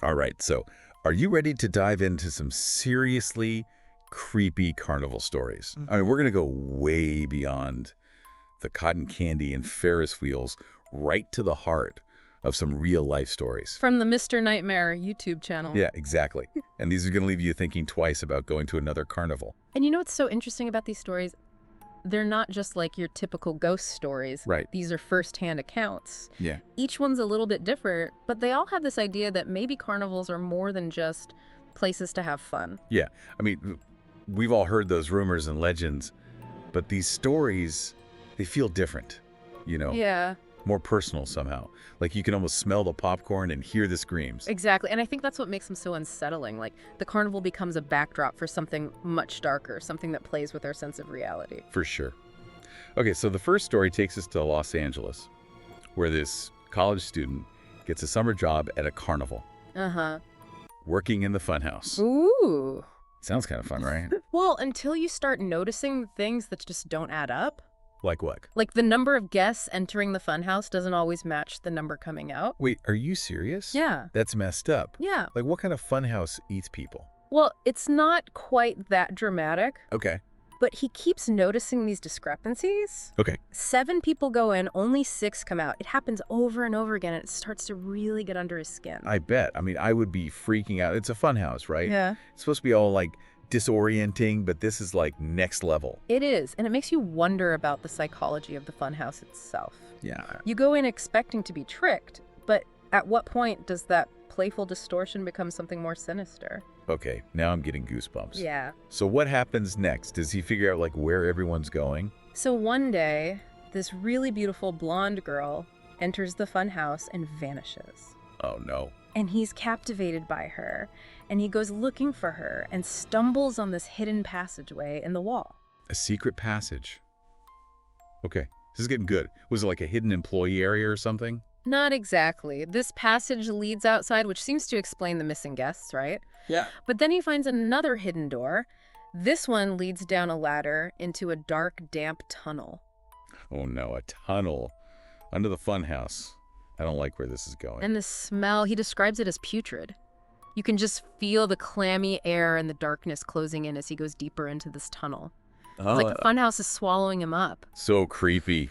All right, so are you ready to dive into some seriously creepy carnival stories? I mean, we're going to go way beyond the cotton candy and Ferris wheels right to the heart of some real-life stories. From the Mr. Nightmare YouTube channel. Yeah, exactly. And these are going to leave you thinking twice about going to another carnival. And you know what's so interesting about these stories? They're not just like your typical ghost stories. Right. These are first-hand accounts. Yeah. Each one's a little bit different, but they all have this idea that maybe carnivals are more than just places to have fun. Yeah. I mean, we've all heard those rumors and legends, but these stories, they feel different, Yeah, more personal somehow. Like you can almost smell the popcorn and hear the screams. exactly. And I think that's what makes them so unsettling. Like, the carnival becomes a backdrop for something much darker, something that plays with our sense of reality. For sure. Okay, so the first story takes us to Los Angeles, where this college student gets a summer job at a carnival, Uh-huh. working in the funhouse. Ooh. Sounds kind of fun, right? Well, until you start noticing things that just don't add up. Like what? Like, the number of guests entering the funhouse doesn't always match the number coming out. Wait, are you serious? Yeah. That's messed up. Yeah. Like what kind of funhouse eats people? Well, it's not quite that dramatic, Okay. but he keeps noticing these discrepancies. Okay. 7 people go in, only 6 come out. It happens over and over again, and it starts to really get under his skin. I bet. I mean, I would be freaking out. It's a funhouse, right? Yeah. It's supposed to be all like disorienting, but this is like next level. It is, and it makes you wonder about the psychology of the funhouse itself. Yeah. You go in expecting to be tricked, but at what point does that playful distortion become something more sinister? Okay, now I'm getting goosebumps. Yeah. So what happens next? Does he figure out like where everyone's going? So one day, this really beautiful blonde girl enters the funhouse and vanishes. Oh no. And he's captivated by her, and he goes looking for her and stumbles on this hidden passageway in the wall. A secret passage. Okay, this is getting good. Was it like a hidden employee area or something? Not exactly. This passage leads outside, which seems to explain the missing guests, right? Yeah. But then he finds another hidden door. This one leads down a ladder into a dark, damp tunnel. Oh no, a tunnel under the funhouse. I don't like where this is going. And the smell, he describes it as putrid. You can just feel the clammy air and the darkness closing in as he goes deeper into this tunnel. It's like the funhouse is swallowing him up. So creepy.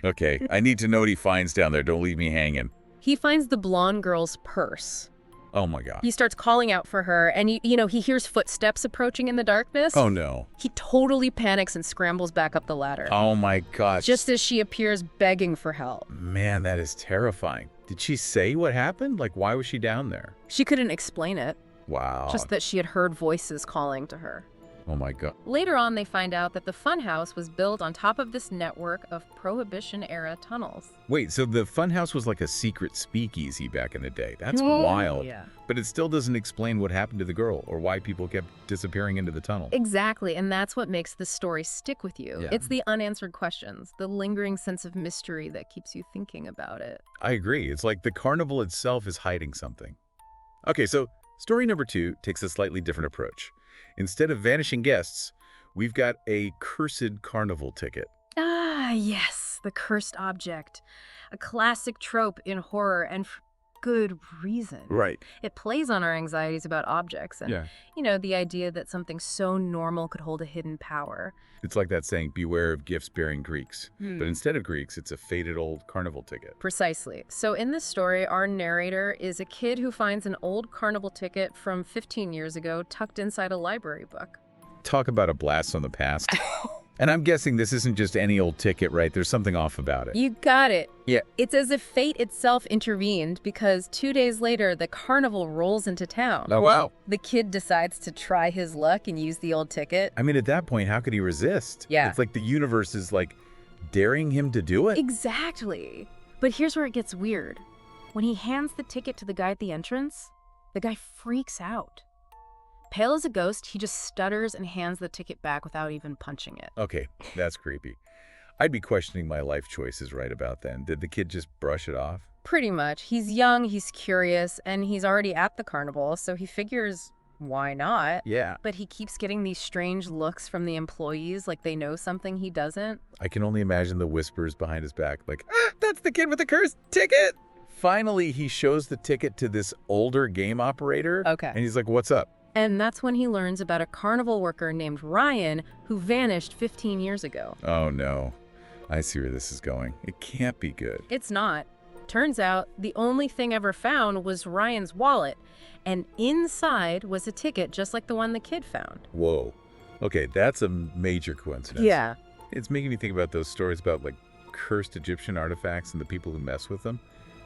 Okay, I need to know what he finds down there. Don't leave me hanging. He finds the blonde girl's purse. Oh my God. He starts calling out for her, and he hears footsteps approaching in the darkness. Oh no. He totally panics and scrambles back up the ladder. Oh my gosh. Just as she appears begging for help. Man, that is terrifying. Did she say what happened? Like, why was she down there? She couldn't explain it, Wow. just that she had heard voices calling to her. Oh my God. Later on, they find out that the funhouse was built on top of this network of Prohibition-era tunnels. Wait, so the funhouse was like a secret speakeasy back in the day. That's wild. Yeah. But it still doesn't explain what happened to the girl or why people kept disappearing into the tunnel. Exactly, and that's what makes the story stick with you. Yeah. It's the unanswered questions, the lingering sense of mystery that keeps you thinking about it. I agree. It's like the carnival itself is hiding something. Okay, so story number 2 takes a slightly different approach. Instead of vanishing guests, we've got a cursed carnival ticket. Ah, yes, the cursed object. A classic trope in horror, and for good reason. Right. It plays on our anxieties about objects and, the idea that something so normal could hold a hidden power. It's like that saying, beware of gifts-bearing Greeks. But instead of Greeks, it's a faded old carnival ticket. Precisely. So in this story, our narrator is a kid who finds an old carnival ticket from 15 years ago tucked inside a library book. Talk about a blast from the past. And I'm guessing this isn't just any old ticket, right? There's something off about it. You got it. Yeah. It's as if fate itself intervened, because 2 days later, the carnival rolls into town. Oh, wow. The kid decides to try his luck and use the old ticket. I mean, at that point, how could he resist? Yeah. It's like the universe is like daring him to do it. Exactly. But here's where it gets weird. When he hands the ticket to the guy at the entrance, the guy freaks out. Pale as a ghost, he just stutters and hands the ticket back without even punching it. Okay, that's creepy. I'd be questioning my life choices right about then. Did the kid just brush it off? Pretty much. He's young, he's curious, and he's already at the carnival, so he figures, why not? Yeah. But he keeps getting these strange looks from the employees, like they know something he doesn't. I can only imagine the whispers behind his back, like, that's the kid with the cursed ticket! Finally, he shows the ticket to this older game operator. Okay. And he's like, what's up? And that's when he learns about a carnival worker named Ryan who vanished 15 years ago. Oh, no. I see where this is going. It can't be good. It's not. Turns out the only thing ever found was Ryan's wallet, and inside was a ticket just like the one the kid found. Whoa. Okay, that's a major coincidence. Yeah. It's making me think about those stories about, like, cursed Egyptian artifacts and the people who mess with them.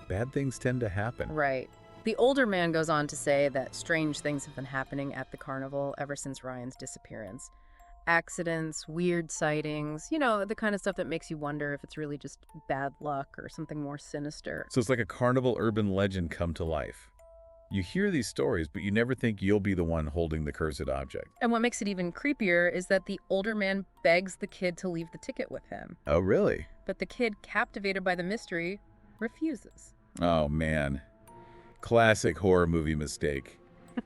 Bad things tend to happen. Right. The older man goes on to say that strange things have been happening at the carnival ever since Ryan's disappearance. Accidents, weird sightings, the kind of stuff that makes you wonder if it's really just bad luck or something more sinister. So it's like a carnival urban legend come to life. You hear these stories, but you never think you'll be the one holding the cursed object. And what makes it even creepier is that the older man begs the kid to leave the ticket with him. Oh, really? But the kid, captivated by the mystery, refuses. Oh, man. Classic horror movie mistake.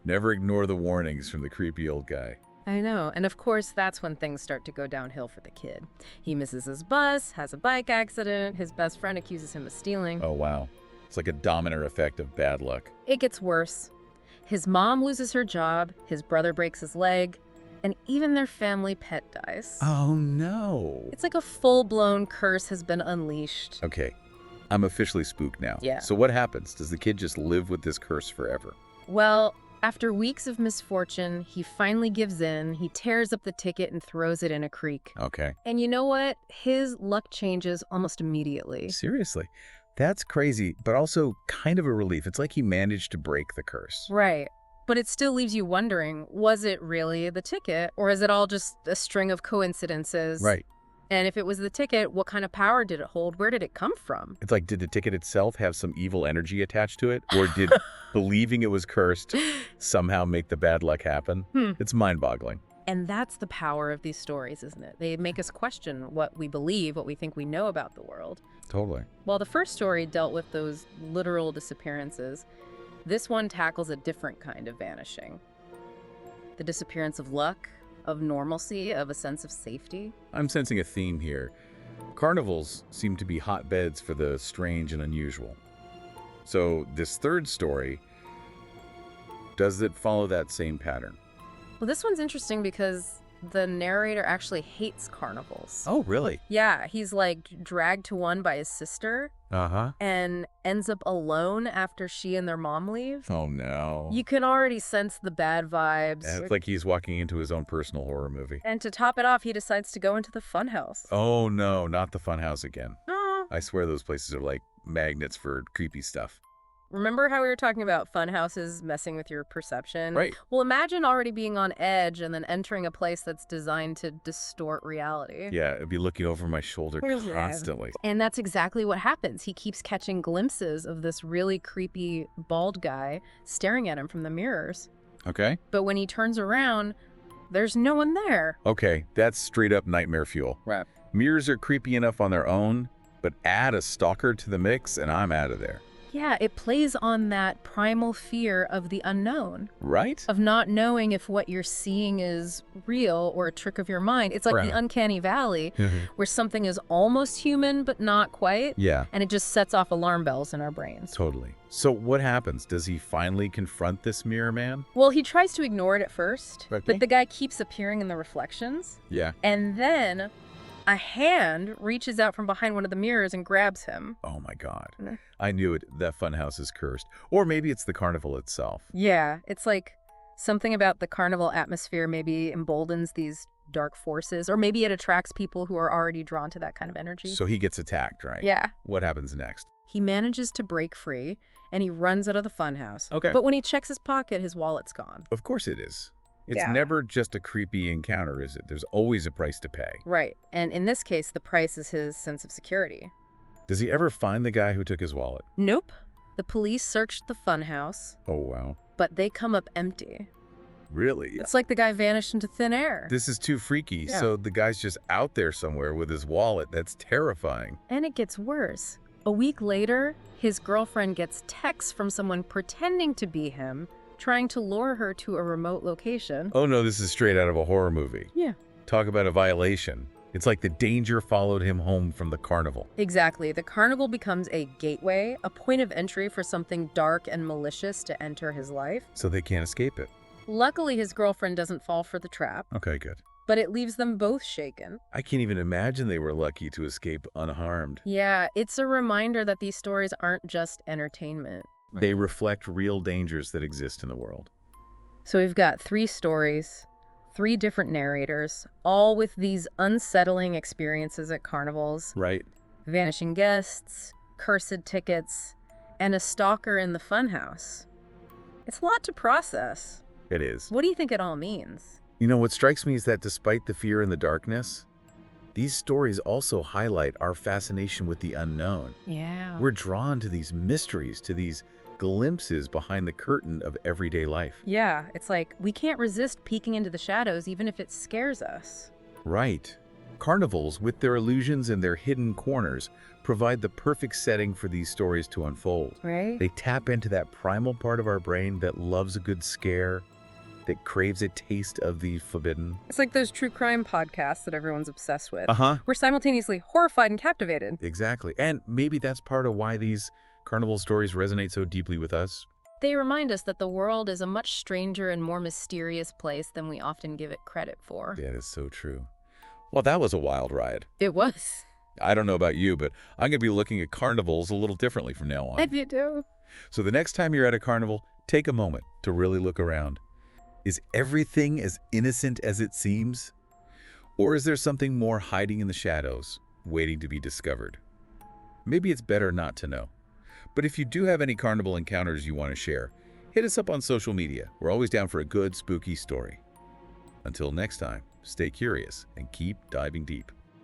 Never ignore the warnings from the creepy old guy. I know. And of course, that's when things start to go downhill for the kid. He misses his bus, has a bike accident, his best friend accuses him of stealing. Oh, wow. It's like a domino effect of bad luck. It gets worse. His mom loses her job, his brother breaks his leg, and even their family pet dies. Oh, no. It's like a full-blown curse has been unleashed. Okay. I'm officially spooked now. Yeah. So what happens? Does the kid just live with this curse forever? Well, after weeks of misfortune, he finally gives in. He tears up the ticket and throws it in a creek. Okay. And you know what? His luck changes almost immediately. Seriously. That's crazy, but also kind of a relief. It's like he managed to break the curse. Right. But it still leaves you wondering, was it really the ticket, or is it all just a string of coincidences? Right. And if it was the ticket, what kind of power did it hold? Where did it come from? It's like, did the ticket itself have some evil energy attached to it? Or did believing it was cursed somehow make the bad luck happen? It's mind-boggling. And that's the power of these stories, isn't it? They make us question what we believe, what we think we know about the world. Totally. While the first story dealt with those literal disappearances, this one tackles a different kind of vanishing. The disappearance of luck, of normalcy, of a sense of safety. I'm sensing a theme here. Carnivals seem to be hotbeds for the strange and unusual. So this third story, does it follow that same pattern? Well, this one's interesting because the narrator actually hates carnivals. Oh, really? Yeah, he's like dragged to one by his sister Uh-huh. and ends up alone after she and their mom leave. Oh, no. You can already sense the bad vibes. It's like he's walking into his own personal horror movie. And to top it off, he decides to go into the funhouse. Oh, no, not the funhouse again. No. I swear those places are like magnets for creepy stuff. Remember how we were talking about funhouses messing with your perception? Right. Well, imagine already being on edge and then entering a place that's designed to distort reality. Yeah, I'd be looking over my shoulder constantly. And that's exactly what happens. He keeps catching glimpses of this really creepy bald guy staring at him from the mirrors. Okay. But when he turns around, there's no one there. Okay, that's straight up nightmare fuel. Right. Mirrors are creepy enough on their own, but add a stalker to the mix and I'm out of there. Yeah, it plays on that primal fear of the unknown. Right? Of not knowing if what you're seeing is real or a trick of your mind. It's like Right. the uncanny valley where something is almost human but not quite. Yeah, And it just sets off alarm bells in our brains. totally. So what happens? Does he finally confront this mirror man? Well, he tries to ignore it at first, Okay. but the guy keeps appearing in the reflections. Yeah. And then a hand reaches out from behind one of the mirrors and grabs him. Oh my God. Mhm. I knew it. That funhouse is cursed. Or maybe it's the carnival itself. Yeah, it's like something about the carnival atmosphere maybe emboldens these dark forces, or maybe it attracts people who are already drawn to that kind of energy. So he gets attacked, right? Yeah. What happens next? He manages to break free, and he runs out of the funhouse. Okay. But when he checks his pocket, his wallet's gone. Of course it is. It's Yeah. never just a creepy encounter, is it? There's always a price to pay. Right. And in this case, the price is his sense of security. Does he ever find the guy who took his wallet? Nope. The police searched the funhouse, Oh, wow. but they come up empty. Really? It's like the guy vanished into thin air. This is too freaky. Yeah. So the guy's just out there somewhere with his wallet. That's terrifying. And it gets worse. A week later, his girlfriend gets texts from someone pretending to be him, trying to lure her to a remote location. Oh no, this is straight out of a horror movie. Yeah. Talk about a violation. It's like the danger followed him home from the carnival. Exactly. The carnival becomes a gateway, a point of entry for something dark and malicious to enter his life. So they can't escape it. Luckily, his girlfriend doesn't fall for the trap, Okay, good. but it leaves them both shaken. I can't even imagine they were lucky to escape unharmed. Yeah, it's a reminder that these stories aren't just entertainment. They reflect real dangers that exist in the world. So we've got 3 stories, 3 different narrators, all with these unsettling experiences at carnivals. Right? Vanishing guests, cursed tickets, and a stalker in the funhouse. It's a lot to process. It is. What do you think it all means? You know, what strikes me is that despite the fear and the darkness, these stories also highlight our fascination with the unknown. Yeah. We're drawn to these mysteries, to these glimpses behind the curtain of everyday life. Yeah, it's like we can't resist peeking into the shadows even if it scares us. Right. Carnivals, with their illusions and their hidden corners, provide the perfect setting for these stories to unfold. Right? They tap into that primal part of our brain that loves a good scare, that craves a taste of the forbidden. It's like those true crime podcasts that everyone's obsessed with. Uh-huh. We're simultaneously horrified and captivated. Exactly. And maybe that's part of why these carnival stories resonate so deeply with us. They remind us that the world is a much stranger and more mysterious place than we often give it credit for. That is so true. Well, that was a wild ride. It was. I don't know about you, but I'm going to be looking at carnivals a little differently from now on. I do too. So the next time you're at a carnival, take a moment to really look around. Is everything as innocent as it seems? Or is there something more hiding in the shadows, waiting to be discovered? Maybe it's better not to know. But if you do have any carnival encounters you want to share, hit us up on social media. We're always down for a good, spooky story. Until next time, stay curious and keep diving deep.